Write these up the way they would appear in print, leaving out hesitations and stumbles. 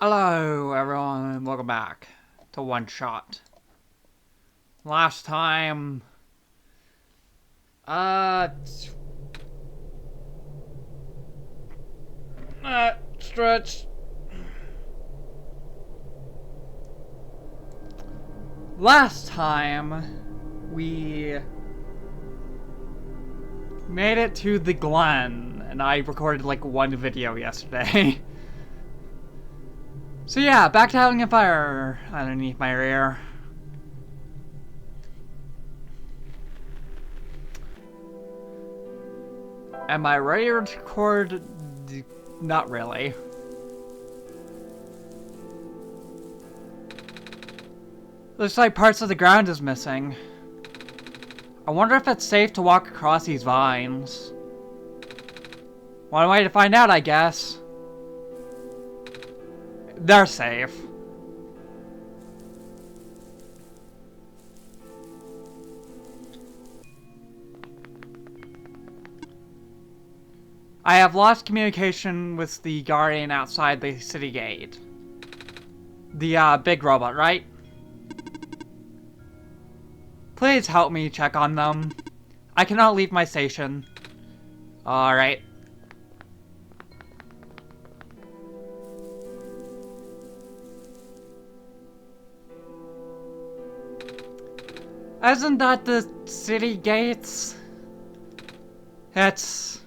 Hello everyone and welcome back to Oneshot. Last time... Stretch. Last time, we made it to the Glen, and I recorded like one video yesterday. So yeah, back to having a fire underneath my rear. Am I ready to record? Not really. Looks like parts of the ground is missing. I wonder if it's safe to walk across these vines. One way to find out, I guess. They're safe. I have lost communication with the guardian outside the city gate. The big robot, right? Please help me check on them. I cannot leave my station. Alright. Isn't that the city gates? It's...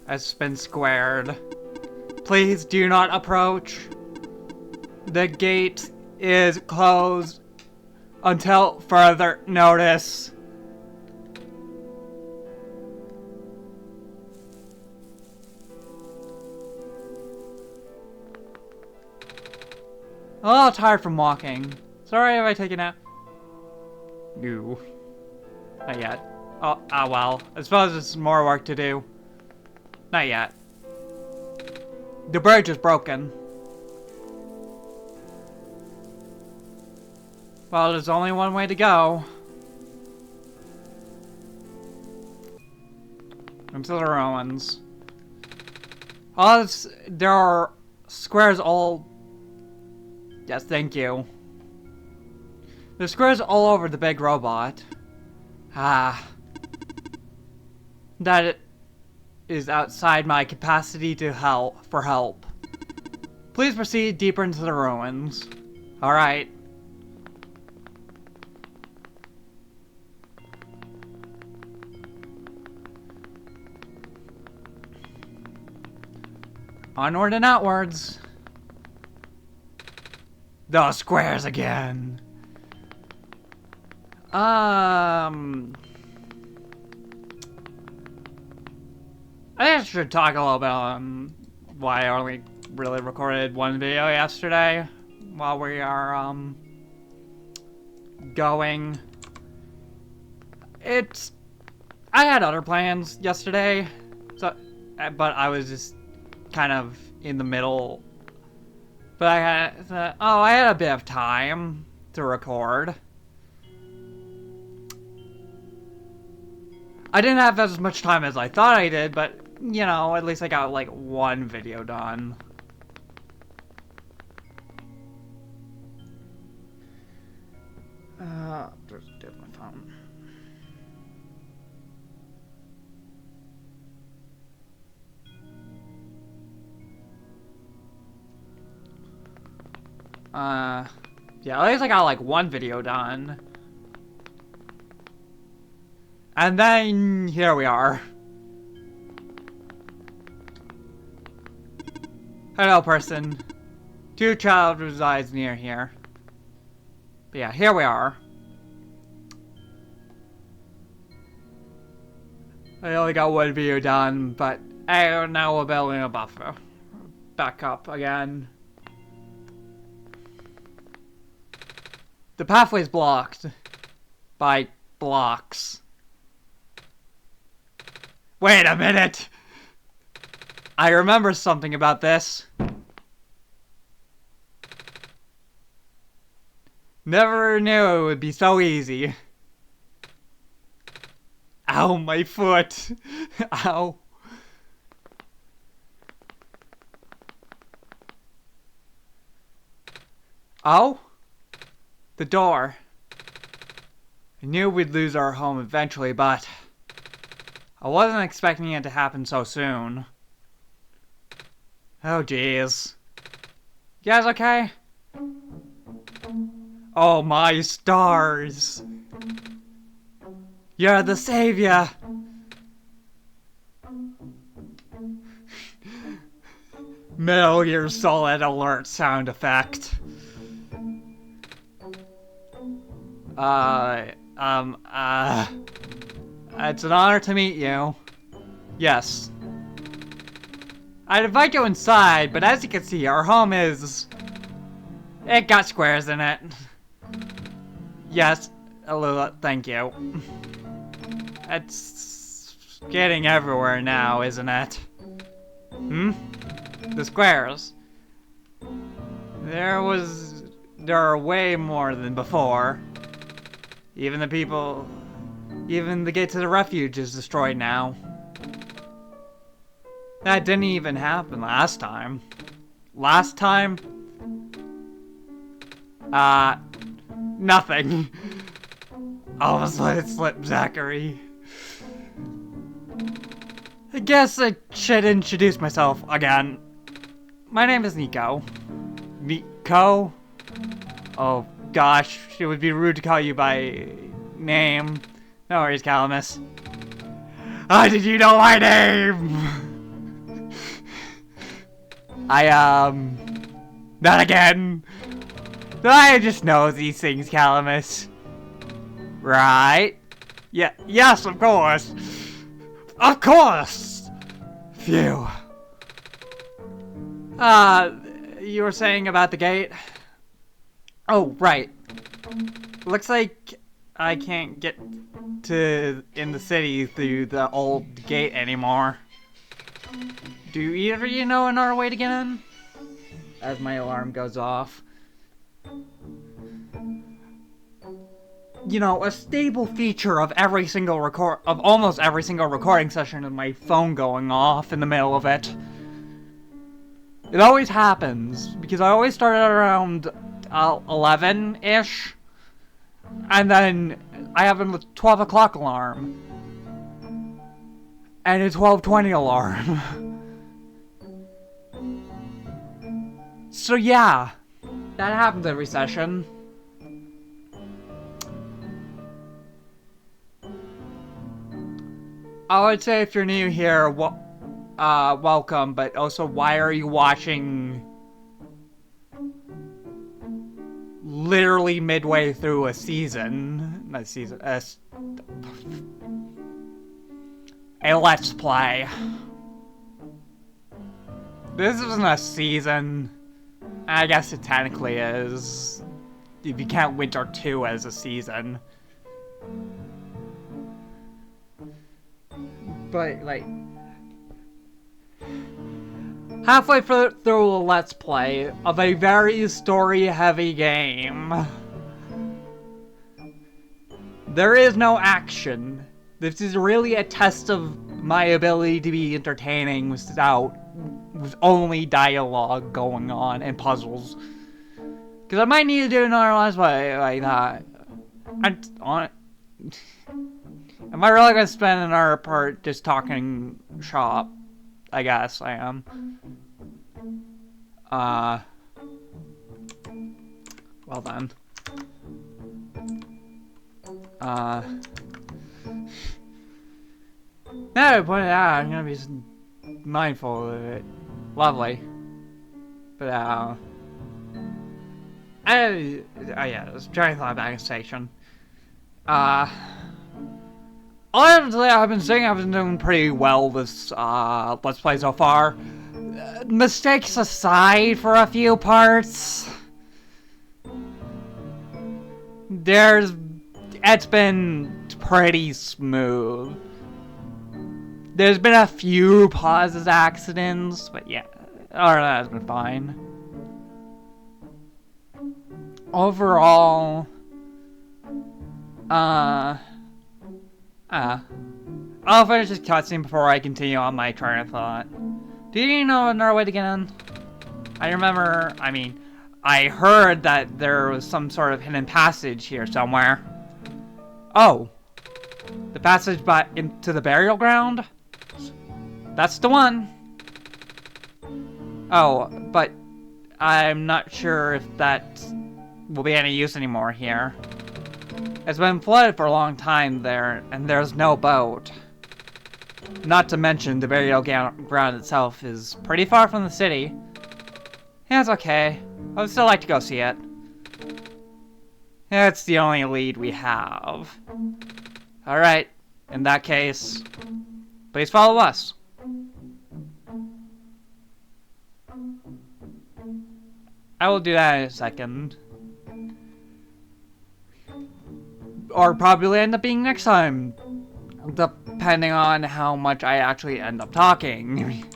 It's been squared. Please do not approach. The gate is closed until further notice. I'm a little tired from walking. Sorry if I take a nap. No. Not yet. Oh, well. I suppose there's more work to do. Not yet. The bridge is broken. Well, there's only one way to go. Into the ruins. Oh, there are squares all... Yes, thank you. There's squares all over the big robot. That it is outside my capacity to help. Please proceed deeper into the ruins. Alright. Onward and outwards. The squares again. I should talk a little bit on why I only really recorded one video yesterday while we are, going. I had other plans yesterday, so, but I was just kind of in the middle. But I had a bit of time to record. I didn't have as much time as I thought I did, but, you know, at least I got, like, one video done. There's my phone. Yeah, at least I got, like, one video done. And then, here we are. Hello, person. Two child resides near here. But yeah, here we are. I only got one video done, but now we're building a buffer. Back up again. The pathway's blocked by blocks. Wait a minute! I remember something about this. Never knew it would be so easy. Ow, my foot. Ow. Oh? The door. I knew we'd lose our home eventually, but I wasn't expecting it to happen so soon. Oh, jeez. You guys okay? Oh, my stars. You're the savior. Metal Gear Solid alert sound effect. It's an honor to meet you. Yes. I'd invite you inside, but as you can see, our home it got squares in it. Yes, thank you. It's getting everywhere now, isn't it? Hmm? The squares. There are way more than before. Even the gate to the refuge is destroyed now. That didn't even happen last time. Last time? Nothing. Almost let it slip, Zachary. I guess I should introduce myself again. My name is Nico. Nico? Oh gosh, it would be rude to call you by name. No worries, Calamus. How did you know my name? Not again. I just know these things, Calamus. Right? Yeah, yes, of course. Of course! Phew. You were saying about the gate? Oh, right. Looks like I can't get in the city through the old gate anymore. Do either of you know another way to get in? As my alarm goes off. You know, a stable feature of almost every single recording session is my phone going off in the middle of it. It always happens, because I always start at around 11-ish, and then I have a 12 o'clock alarm, and a 12:20 alarm. So yeah, that happens every session. I would say if you're new here, welcome, but also why are you watching literally midway through a season? Not season, a Let's Play. This isn't a season. I guess it technically is, if you count Winter 2 as a season. But, like, halfway through a Let's Play of a very story-heavy game, there is no action. This is really a test of my ability to be entertaining with only dialogue going on and puzzles. Because I might need to do another Let's Play like that. Am I really gonna spend another part just talking shop? I guess I am. Well then. Now that I point it out, I'm gonna be mindful of it. Lovely. But, yeah, it was very thought back in station. Honestly, I've been doing pretty well this, Let's Play so far. Mistakes aside for a few parts, it's been pretty smooth. There's been a few pauses, accidents, but yeah, that has been fine. Overall, I'll finish this cutscene before I continue on my train of thought. Do you know another way to get in? I remember, I heard that there was some sort of hidden passage here somewhere. Oh. The passage into the burial ground? That's the one. Oh, but I'm not sure if that will be any use anymore here. It's been flooded for a long time there, and there's no boat. Not to mention, the burial ground itself is pretty far from the city. Yeah, it's okay. I would still like to go see it. Yeah, it's the only lead we have. Alright, in that case, please follow us. I will do that in a second. Or probably end up being next time. Depending on how much I actually end up talking.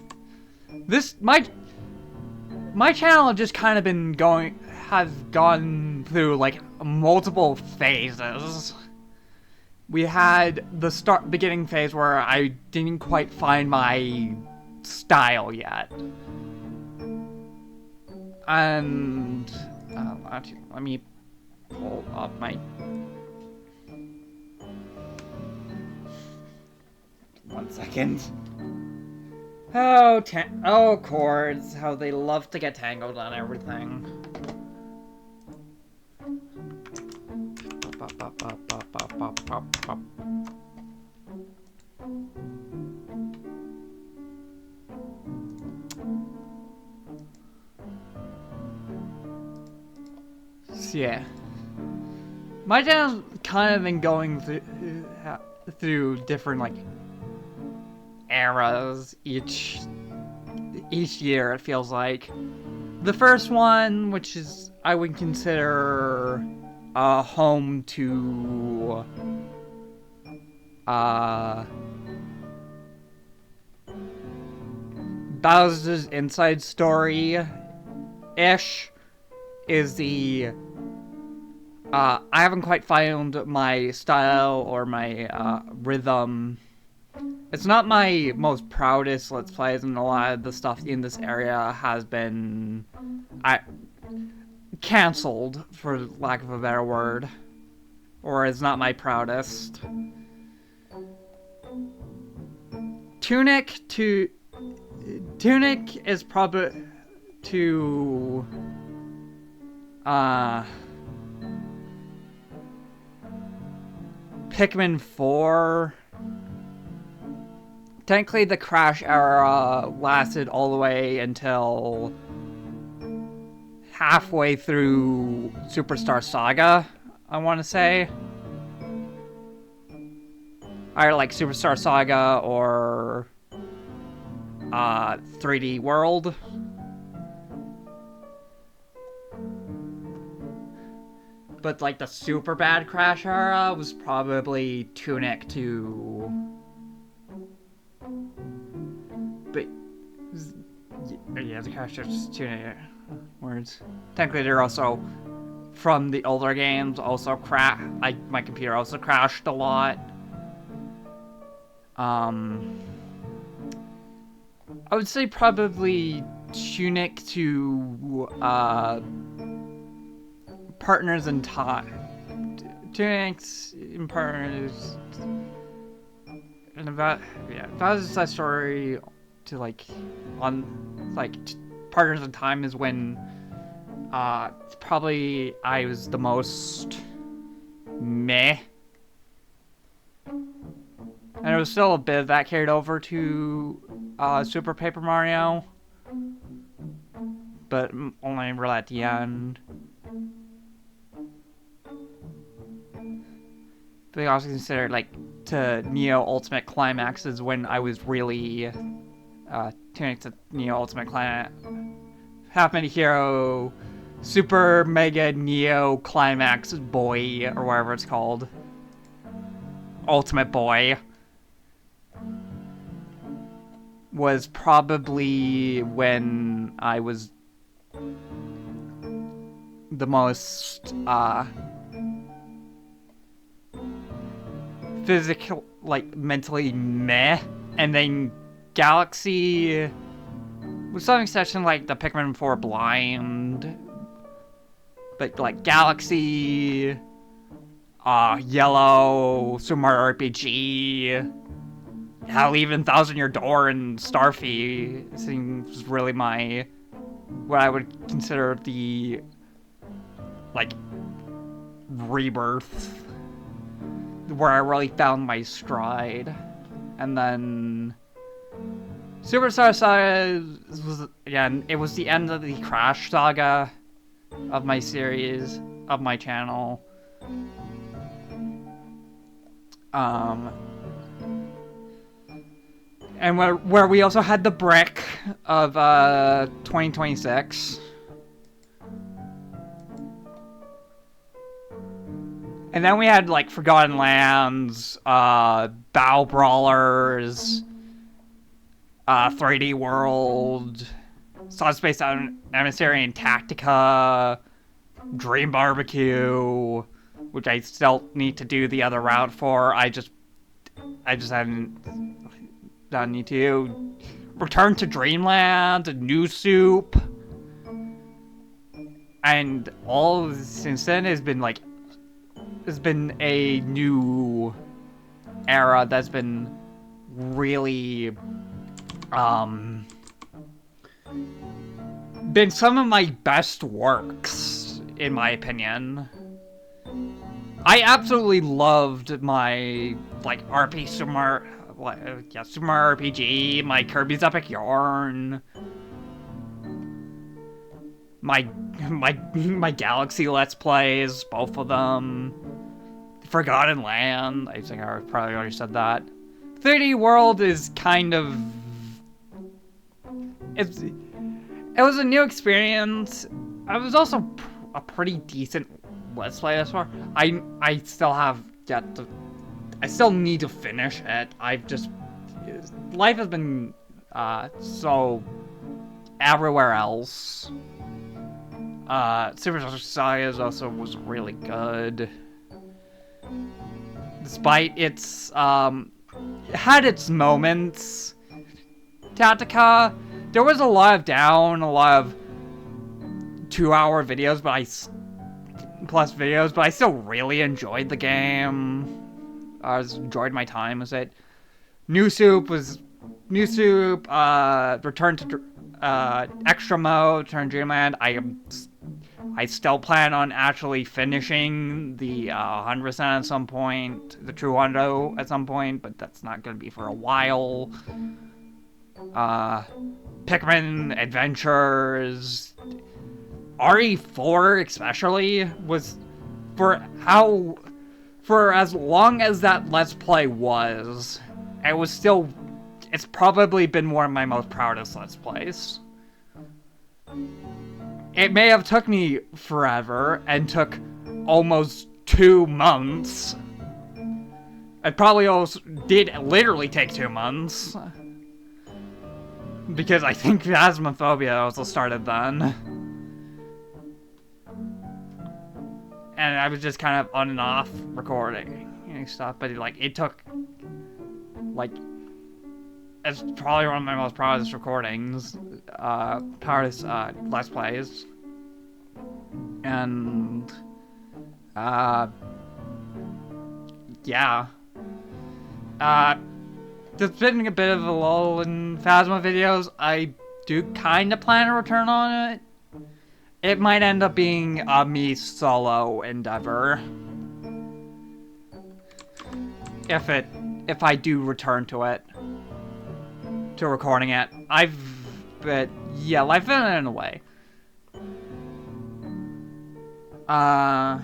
My channel just kind of has gone through like multiple phases. We had the beginning phase where I didn't quite find my style yet. And let me pull up my 1 second. Oh, chords, how they love to get tangled on everything. So yeah, my channel's kind of been going through different like eras each year, it feels like. The first one, which is I would consider a home to Bowser's Inside Story-ish, is the I haven't quite found my style or my rhythm. It's not my most proudest Let's Plays, and a lot of the stuff in this area has been cancelled, for lack of a better word. Or it's not my proudest. Tunic is probably to Pikmin 4. Technically, the Crash era lasted all the way until halfway through Superstar Saga, I want to say. Either like Superstar Saga or 3D World. But like the super bad Crash era was probably Tunic to... But yeah, the Crash is Tunic words. Technically, they're also from the older games. Also, like my computer also crashed a lot. I would say probably Tunic to Partners in Time. Tunics in Partners. And about that story to like on like Partners in Time is when probably I was the most meh, and there was still a bit of that carried over to Super Paper Mario, but only really at the end. But I also consider like to Neo Ultimate Climax is when I was really tuning to Neo Ultimate Climax. Half Mini Hero, Super Mega Neo Climax Boy, or whatever it's called. Ultimate Boy. Was probably when I was the most like, mentally meh. And then Galaxy, with some exception, like, the Pikmin 4 Blind. But, like, Galaxy, Yellow, Super Mario RPG, hell, even Thousand Year Door and Starfy seems really what I would consider the, like, rebirth, where I really found my stride. And then Superstar Saga was, again, it was the end of the Crash Saga of my series, of my channel. And where we also had the brick of 2026. And then we had, like, Forgotten Lands, Bow Brawlers, 3D World, Subspace Emissary and Tactica, Dream Barbecue, which I still need to do the other route for. I just hadn't done need to. Return to Dreamland, New Soup, and all since then has been like, it's been a new era that's been really, been some of my best works, in my opinion. I absolutely loved my, like, Super Mario RPG, my Kirby's Epic Yarn, my Galaxy Let's Plays, both of them, Forgotten Land, I think I probably already said that. 3D World is kind of, it was a new experience. I was also a pretty decent Let's Play thus far. I still have yet to, I still need to finish it. Life has been so everywhere else. Super Saga also was really good. Despite its, it had its moments. Tactica, there was a lot of a lot of 2-hour videos, but I still really enjoyed the game. I enjoyed my time with it. New Soup, Return to, Extra Mode, Return to Dreamland. I still plan on actually finishing the 100% at some point, the true 100 at some point, but that's not going to be for a while. Pikmin Adventures, RE4 especially, was, for as long as that Let's Play was, it's probably been one of my most proudest Let's Plays. It may have took me forever, and took almost 2 months. It probably also did literally take 2 months. Because I think Phasmophobia also started then. And I was just kind of on and off recording stuff, but it took, it's probably one of my most proudest recordings, proudest Let's Plays, and yeah, there's been a bit of a lull in Phasma videos. I do kind of plan to return on it. It might end up being a me solo endeavor. If I do return to it. To recording it. But yeah, life in a way. And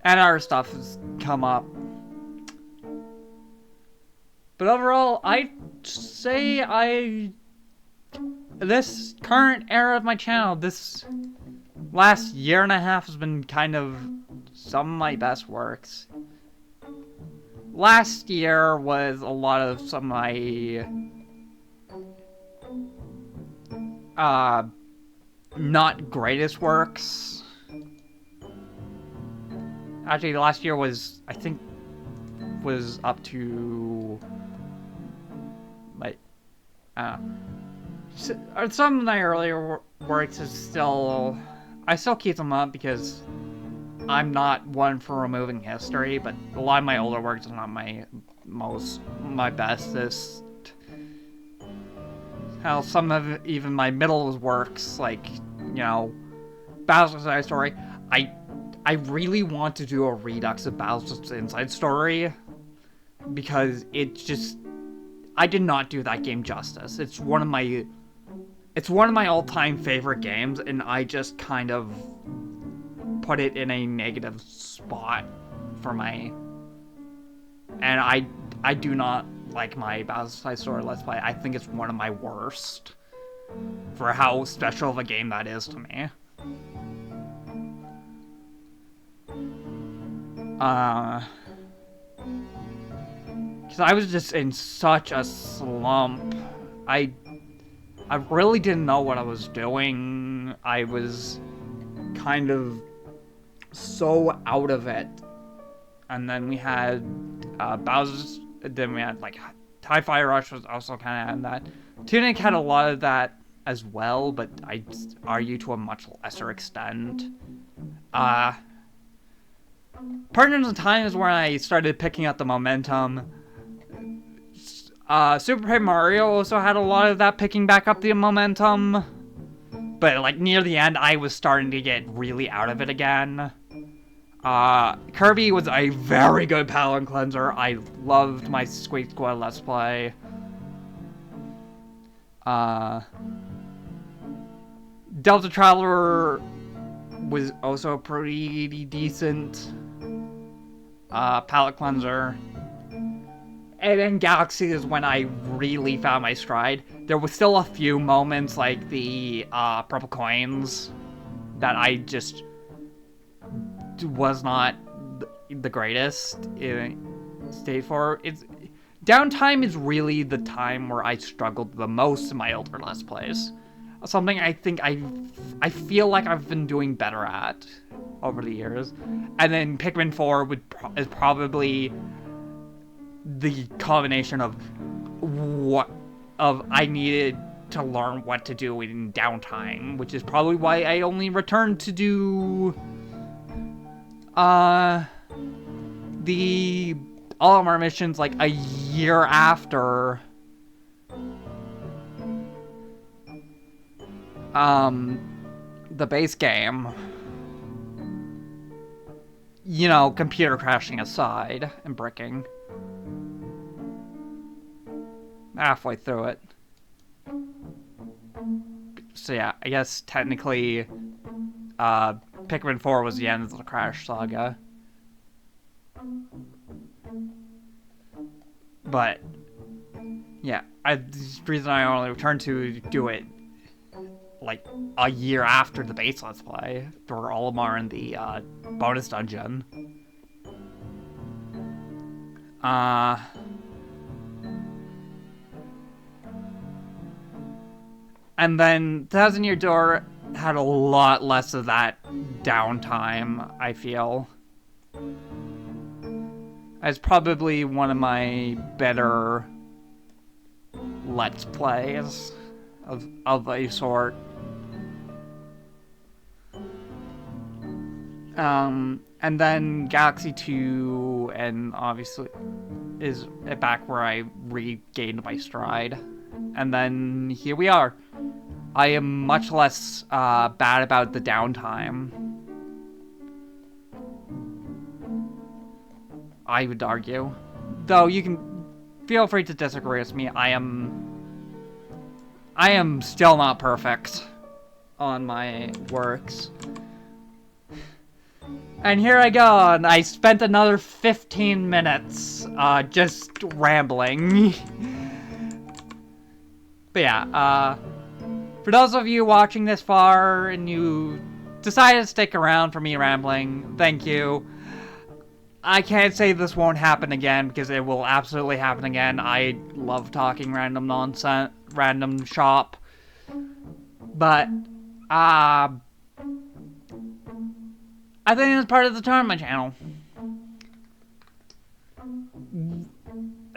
other stuff has come up. But overall, I'd say this current era of my channel, this last year and a half has been kind of some of my best works. Last year was a lot of some of my not greatest works. Actually, last year was, I think, was up to, like, some of my earlier works is still, I still keep them up because I'm not one for removing history, but a lot of my older works are not my bestest. Hell, some of even my middle works, like, you know, Battleship's Inside Story, I really want to do a redux of Battleship's Inside Story, because it just, I did not do that game justice. It's one of my all-time favorite games, and I just kind of put it in a negative spot for my, and I do not like my Battleship's Inside Story Let's Play. I think it's one of my worst for how special of a game that is to me. Because I was just in such a slump. I really didn't know what I was doing. I was kind of so out of it. And then we had Bowser's, then we had like TIE Fighter Rush was also kind of in that. Tunic had a lot of that as well, but I argue to a much lesser extent. Partners in Time is where I started picking up the momentum. Super Paper Mario also had a lot of that picking back up the momentum. But like near the end, I was starting to get really out of it again. Kirby was a very good palate cleanser. I loved my Squeak Squad Let's Play. Delta Traveler was also pretty decent. Palate cleanser. And then Galaxy is when I really found my stride. There was still a few moments like the purple coins that I just was not the greatest state for. Downtime is really the time where I struggled the most in my older Let's Plays. Something I think I feel like I've been doing better at over the years. And then Pikmin 4 is probably the combination of I needed to learn what to do in downtime, which is probably why I only returned to do the all of our missions like a year after the base game. You know, computer crashing aside and bricking. Halfway through it. So yeah, I guess technically Pikmin 4 was the end of the Crash saga. But yeah, the reason I only returned to do it like a year after the base Let's Play for Olimar in the bonus dungeon. And then Thousand Year Door had a lot less of that downtime, I feel. It's probably one of my better Let's Plays of a sort. And then Galaxy 2, and obviously is back where I regained my stride. And then here we are. I am much less bad about the downtime, I would argue. Though you can feel free to disagree with me. I am still not perfect on my works. And here I go, and I spent another 15 minutes just rambling. But yeah, for those of you watching this far and you decided to stick around for me rambling, thank you. I can't say this won't happen again, because it will absolutely happen again. I love talking random nonsense, random shop. But, I think it's part of the charm of my channel.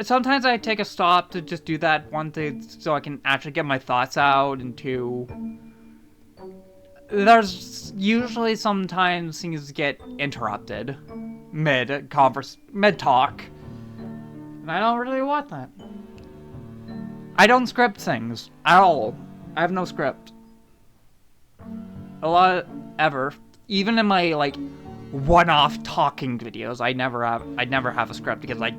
sometimes I take a stop to just do that, one thing, so I can actually get my thoughts out, and two, there's usually sometimes things get interrupted mid-talk, and I don't really want that. I don't script things at all. I have no script. Ever. Even in my, like, one-off talking videos, I never have a script, because I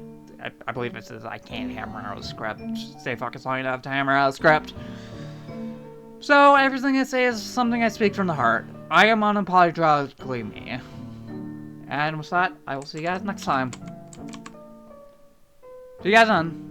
believe it says I can't hammer out a script. Stay focused long enough to hammer out a script. So, everything I say is something I speak from the heart. I am unapologetically me. And with that, I will see you guys next time. See you guys then.